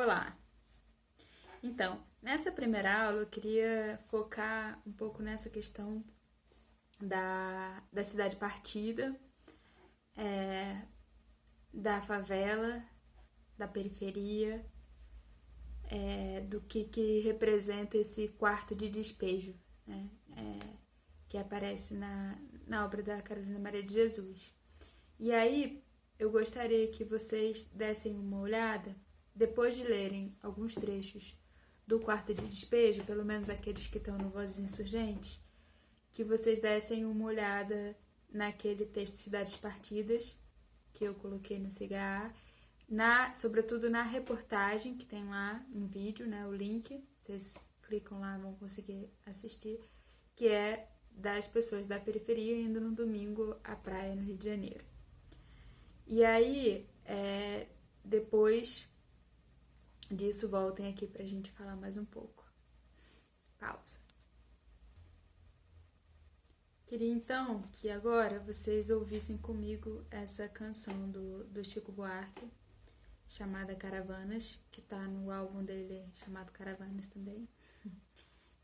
Olá! Então, nessa primeira aula eu queria focar um pouco nessa questão da cidade partida, da favela, da periferia, do que representa esse quarto de despejo, né? Que aparece na obra da Carolina Maria de Jesus. E aí, eu gostaria que vocês dessem uma olhada, depois de lerem alguns trechos do Quarto de Despejo, pelo menos aqueles que estão no Vozes Insurgentes, que vocês dessem uma olhada naquele texto Cidades Partidas, que eu coloquei no CIGA, sobretudo na reportagem, que tem lá um vídeo, né, o link, vocês clicam lá, vão conseguir assistir, que é das pessoas da periferia indo no domingo à praia no Rio de Janeiro. E aí, depois disso, voltem aqui pra gente falar mais um pouco. Pausa. Queria então que agora vocês ouvissem comigo essa canção do Chico Buarque, chamada Caravanas, que tá no álbum dele chamado Caravanas também,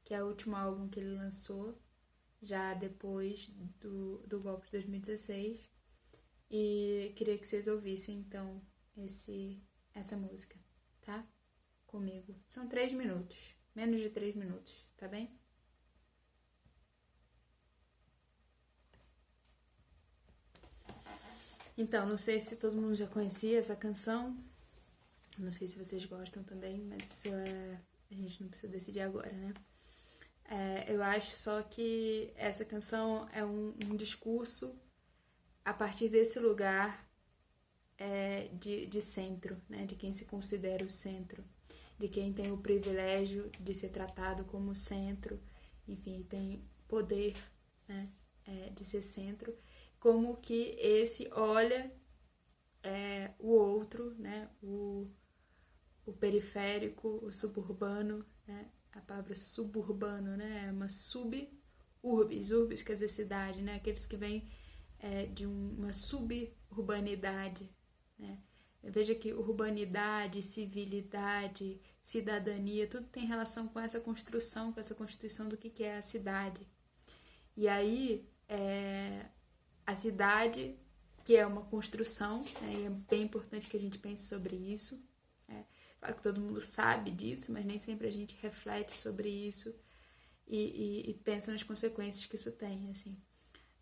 que é o último álbum que ele lançou, já depois do golpe de 2016. E queria que vocês ouvissem, então, essa música, tá? Comigo. São 3 minutos, menos de 3 minutos, tá bem? Então, não sei se todo mundo já conhecia essa canção, não sei se vocês gostam também, mas isso a gente não precisa decidir agora, né? Eu acho só que essa canção é um discurso a partir desse lugar de centro, né? De quem se considera o centro, de quem tem o privilégio de ser tratado como centro, enfim, tem poder, né? De ser centro, como que esse olha o outro, né? O periférico, o suburbano, né? A palavra suburbano, né? É uma urbis quer dizer cidade, né? Aqueles que vêm de uma suburbanidade, né? Veja que urbanidade, civilidade, cidadania, tudo tem relação com essa construção do que é a cidade. E aí, a cidade, que é uma construção, né? E é bem importante que a gente pense sobre isso. Claro que todo mundo sabe disso, mas nem sempre a gente reflete sobre isso e pensa nas consequências que isso tem, assim.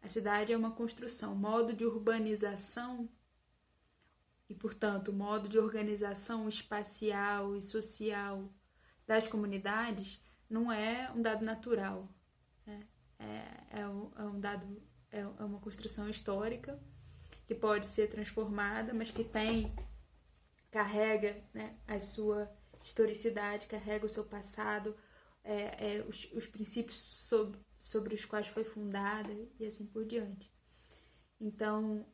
A cidade é uma construção, modo de urbanização e, portanto, modo de organização espacial e social das comunidades não é um dado natural, né? É uma construção histórica que pode ser transformada, mas que carrega, né, a sua historicidade, carrega o seu passado, os princípios sobre os quais foi fundada e assim por diante. Então,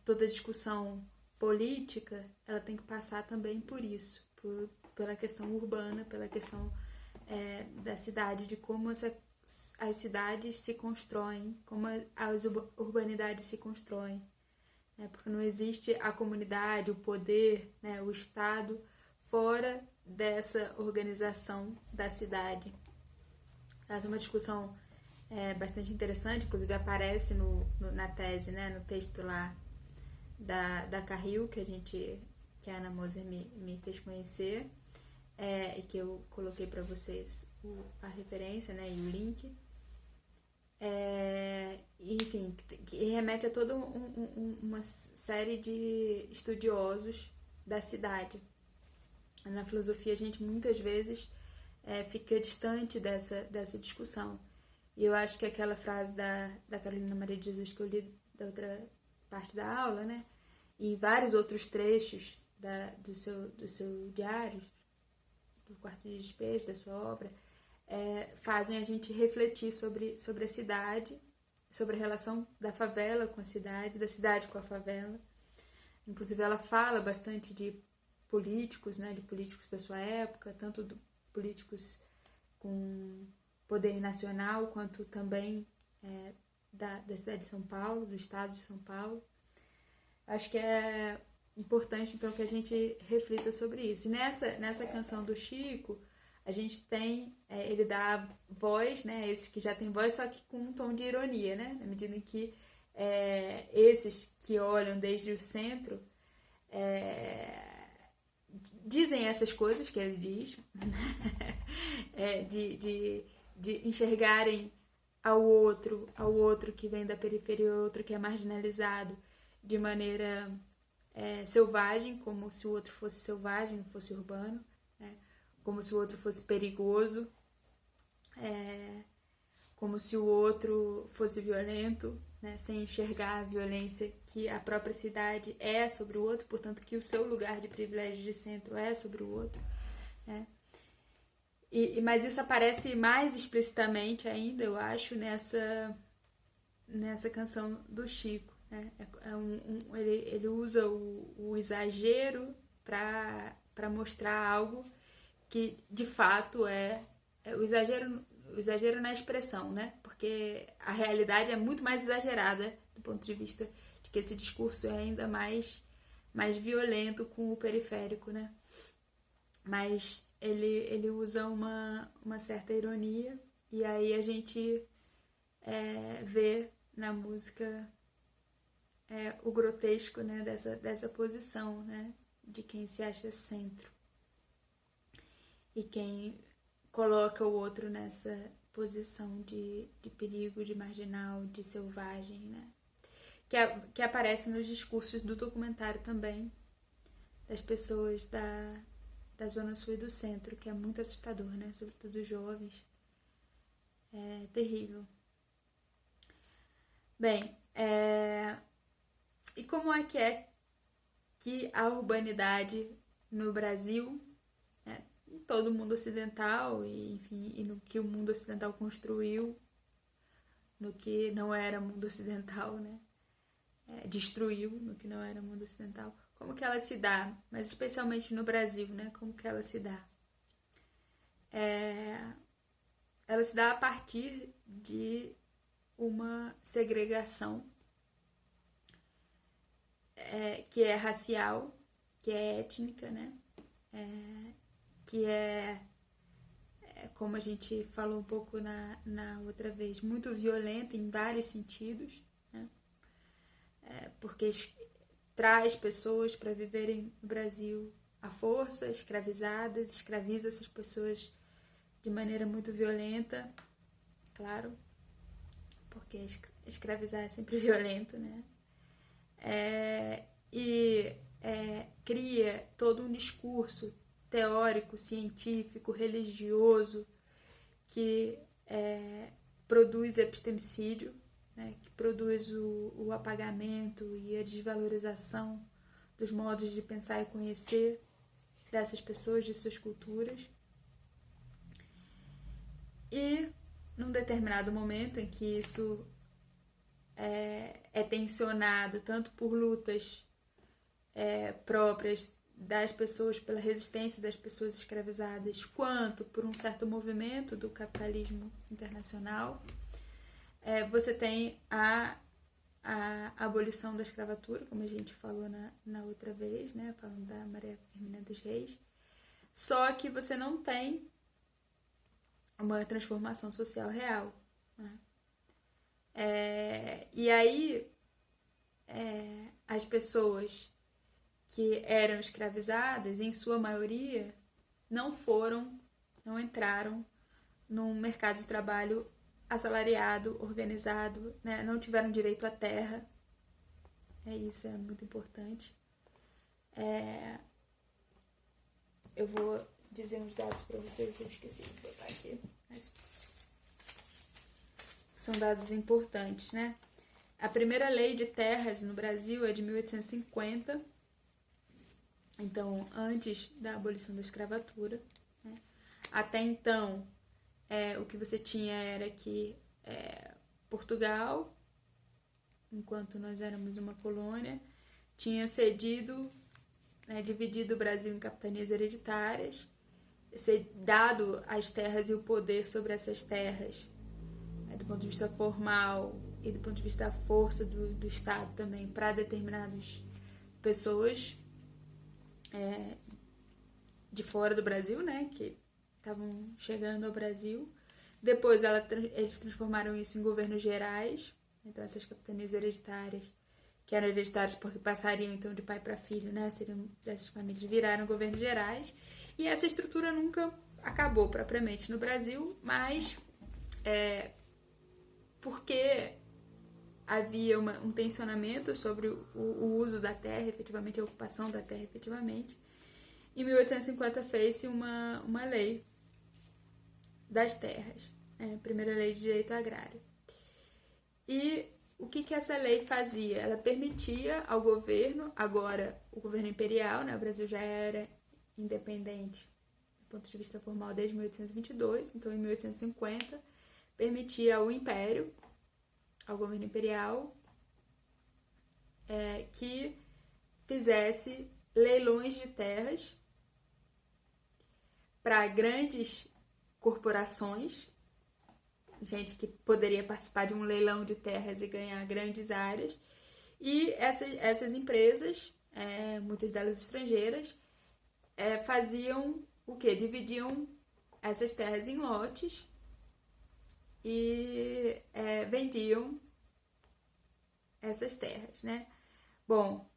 toda discussão política, ela tem que passar também por isso, pela questão urbana, pela questão da cidade, de como as cidades se constroem, como as urbanidades se constroem. Porque não existe a comunidade, o poder, né, o Estado, fora dessa organização da cidade. Essa é uma discussão bastante interessante, inclusive aparece na tese, né, no texto lá da Carril, que a Ana Moser me fez conhecer, e que eu coloquei para vocês a referência, né, e o link. Enfim, que remete a toda uma série de estudiosos da cidade. Na filosofia, a gente muitas vezes fica distante dessa discussão. E eu acho que aquela frase da Carolina Maria de Jesus que eu li da outra parte da aula, né? E vários outros trechos do seu diário, do Quarto de Despejo, da sua obra, fazem a gente refletir sobre a cidade, sobre a relação da favela com a cidade, da cidade com a favela. Inclusive, ela fala bastante de políticos, né, de políticos da sua época, tanto políticos com poder nacional, quanto também da cidade de São Paulo, do estado de São Paulo. Acho que é importante, então, que a gente reflita sobre isso. E nessa canção do Chico, a gente tem, ele dá voz, né, esses que já têm voz, só que com um tom de ironia, né, na medida em que esses que olham desde o centro dizem essas coisas que ele diz, de enxergarem ao outro que vem da periferia, ao outro que é marginalizado, de maneira selvagem, como se o outro fosse selvagem, não fosse urbano, né? Como se o outro fosse perigoso, como se o outro fosse violento, né? Sem enxergar a violência que a própria cidade é sobre o outro, portanto que o seu lugar de privilégio de centro é sobre o outro, né? Mas isso aparece mais explicitamente ainda, eu acho, nessa canção do Chico, né? Ele usa o exagero para mostrar algo que de fato é o exagero na expressão, né? Porque a realidade é muito mais exagerada do ponto de vista de que esse discurso é ainda mais violento com o periférico, né? Mas ele usa uma certa ironia, e aí a gente vê na música o grotesco, né, dessa posição, né, de quem se acha centro e quem coloca o outro nessa posição de perigo, de marginal, de selvagem, né, que aparece nos discursos do documentário também, das pessoas da Zona Sul e do Centro, que é muito assustador, né, sobretudo jovens. É terrível. Bem, e como é que a urbanidade no Brasil, né, em todo o mundo ocidental, e, enfim, e no que o mundo ocidental construiu, no que não era mundo ocidental, né, destruiu no que não era mundo ocidental, como que ela se dá, mas especialmente no Brasil, né, como que ela se dá? Ela se dá a partir de uma segregação que é racial, que é étnica, né? Que como a gente falou um pouco na outra vez, muito violenta em vários sentidos, né? Porque traz pessoas para viverem no Brasil à força, escravizadas, escraviza essas pessoas de maneira muito violenta, claro, porque escravizar é sempre violento, né? Cria todo um discurso teórico, científico, religioso, que produz epistemicídio, né? Que produz o apagamento e a desvalorização dos modos de pensar e conhecer dessas pessoas, de suas culturas. E num determinado momento em que isso é tensionado tanto por lutas próprias das pessoas, pela resistência das pessoas escravizadas, quanto por um certo movimento do capitalismo internacional, você tem a abolição da escravatura, como a gente falou na outra vez, né, falando da Maria Firmina dos Reis, só que você não tem uma transformação social real, né? E aí as pessoas que eram escravizadas, em sua maioria, não entraram num mercado de trabalho assalariado, organizado, né? Não tiveram direito à terra. Isso é muito importante. Eu vou dizer uns dados para vocês, eu esqueci de botar aqui, mas são dados importantes, né? A primeira lei de terras no Brasil é de 1850, então antes da abolição da escravatura, né? Até então, o que você tinha era que Portugal, enquanto nós éramos uma colônia, tinha cedido, dividido o Brasil em capitanias hereditárias, dado as terras e o poder sobre essas terras, do ponto de vista formal e do ponto de vista da força do Estado também, para determinadas pessoas, de fora do Brasil, né, que estavam chegando ao Brasil. Depois eles transformaram isso em governos gerais, então essas capitanias hereditárias, que eram hereditárias porque passariam então de pai para filho, né, seriam dessas famílias, viraram governos gerais, e essa estrutura nunca acabou propriamente no Brasil, mas porque havia um tensionamento sobre o uso da terra, efetivamente, a ocupação da terra, efetivamente. Em 1850 fez-se uma lei das terras, a primeira lei de direito agrário. E o que essa lei fazia? Ela permitia ao governo, agora o governo imperial, né, o Brasil já era independente do ponto de vista formal desde 1822, então em 1850 permitia ao império, ao governo imperial, que fizesse leilões de terras para grandes corporações, gente que poderia participar de um leilão de terras e ganhar grandes áreas, e essas empresas, muitas delas estrangeiras, faziam o quê? Dividiam essas terras em lotes e vendiam essas terras, né? Bom,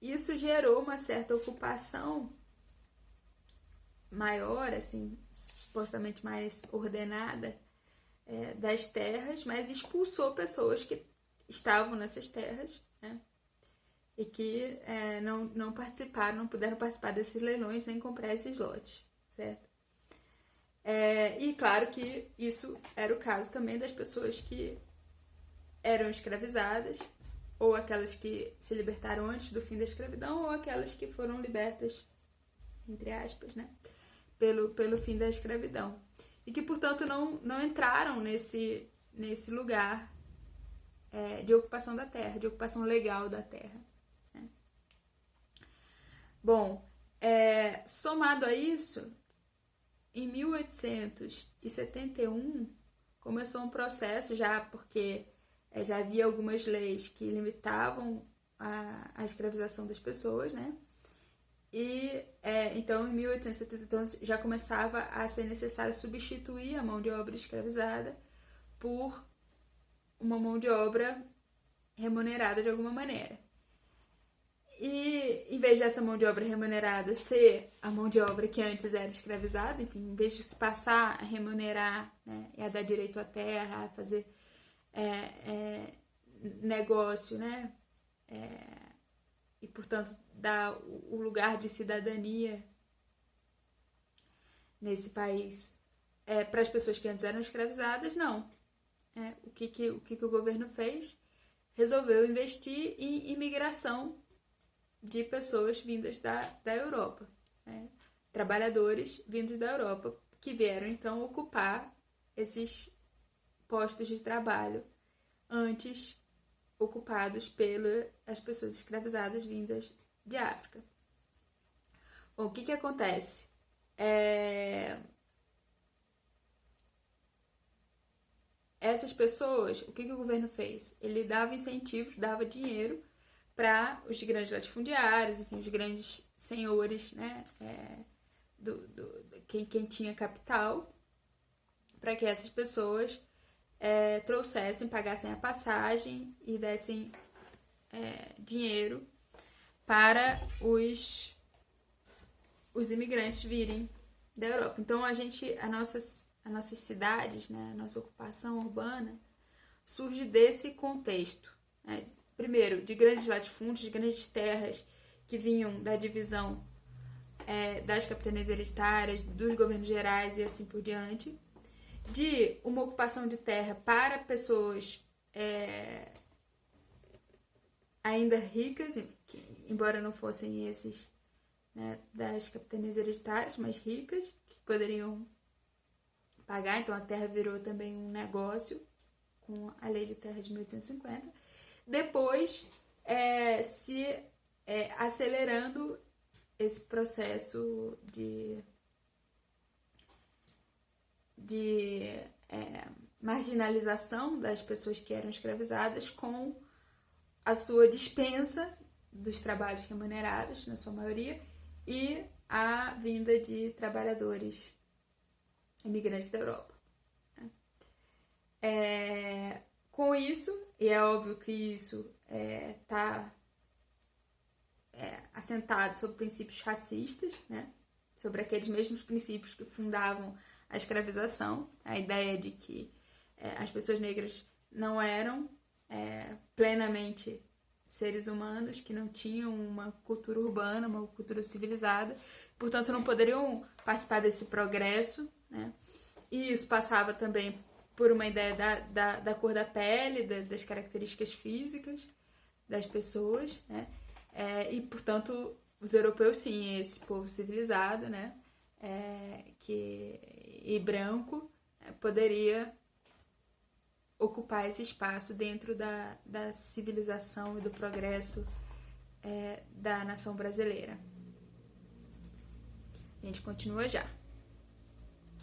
isso gerou uma certa ocupação maior, assim, supostamente mais ordenada das terras, mas expulsou pessoas que estavam nessas terras, né? E que não participaram, não puderam participar desses leilões nem comprar esses lotes, certo? E claro que isso era o caso também das pessoas que eram escravizadas, ou aquelas que se libertaram antes do fim da escravidão, ou aquelas que foram libertas, entre aspas, né, pelo fim da escravidão. E que, portanto, não entraram nesse lugar de ocupação da terra, de ocupação legal da terra. Né? Bom, somado a isso, em 1871 começou um processo, já porque já havia algumas leis que limitavam a escravização das pessoas, né? E então em 1870 já começava a ser necessário substituir a mão de obra escravizada por uma mão de obra remunerada de alguma maneira. E em vez dessa mão de obra remunerada ser a mão de obra que antes era escravizada, enfim, em vez de se passar a remunerar, né, e a dar direito à terra, a fazer negócio, né, e portanto dar o lugar de cidadania nesse país para as pessoas que antes eram escravizadas, não. O que o governo fez? Resolveu investir em imigração de pessoas vindas da Europa, né? Trabalhadores vindos da Europa, que vieram então ocupar esses postos de trabalho antes ocupados pelas pessoas escravizadas vindas de África. Bom, o que acontece? Essas pessoas, o que o governo fez? Ele dava incentivos, dava dinheiro para os grandes latifundiários, enfim, os grandes senhores, né, quem tinha capital, para que essas pessoas trouxessem, pagassem a passagem e dessem dinheiro para os imigrantes virem da Europa. Então as nossas cidades, né, a nossa ocupação urbana surge desse contexto, né? Primeiro, de grandes latifúndios, de grandes terras que vinham da divisão das capitanias hereditárias, dos governos gerais e assim por diante, de uma ocupação de terra para pessoas ainda ricas, que, embora não fossem esses, né, das capitanias hereditárias, mas ricas, que poderiam pagar. Então a terra virou também um negócio com a lei de terra de 1850. Depois acelerando esse processo de marginalização das pessoas que eram escravizadas com a sua dispensa dos trabalhos remunerados, na sua maioria, e a vinda de trabalhadores imigrantes da Europa. Com isso, e é óbvio que isso está assentado sobre princípios racistas, né? Sobre aqueles mesmos princípios que fundavam a escravização, a ideia de que as pessoas negras não eram plenamente seres humanos, que não tinham uma cultura urbana, uma cultura civilizada, portanto não poderiam participar desse progresso, né? E isso passava também por uma ideia da cor da pele, das características físicas das pessoas, né? E, portanto, os europeus, sim, esse povo civilizado, né? E branco, poderia ocupar esse espaço dentro da civilização e do progresso da nação brasileira. A gente continua já.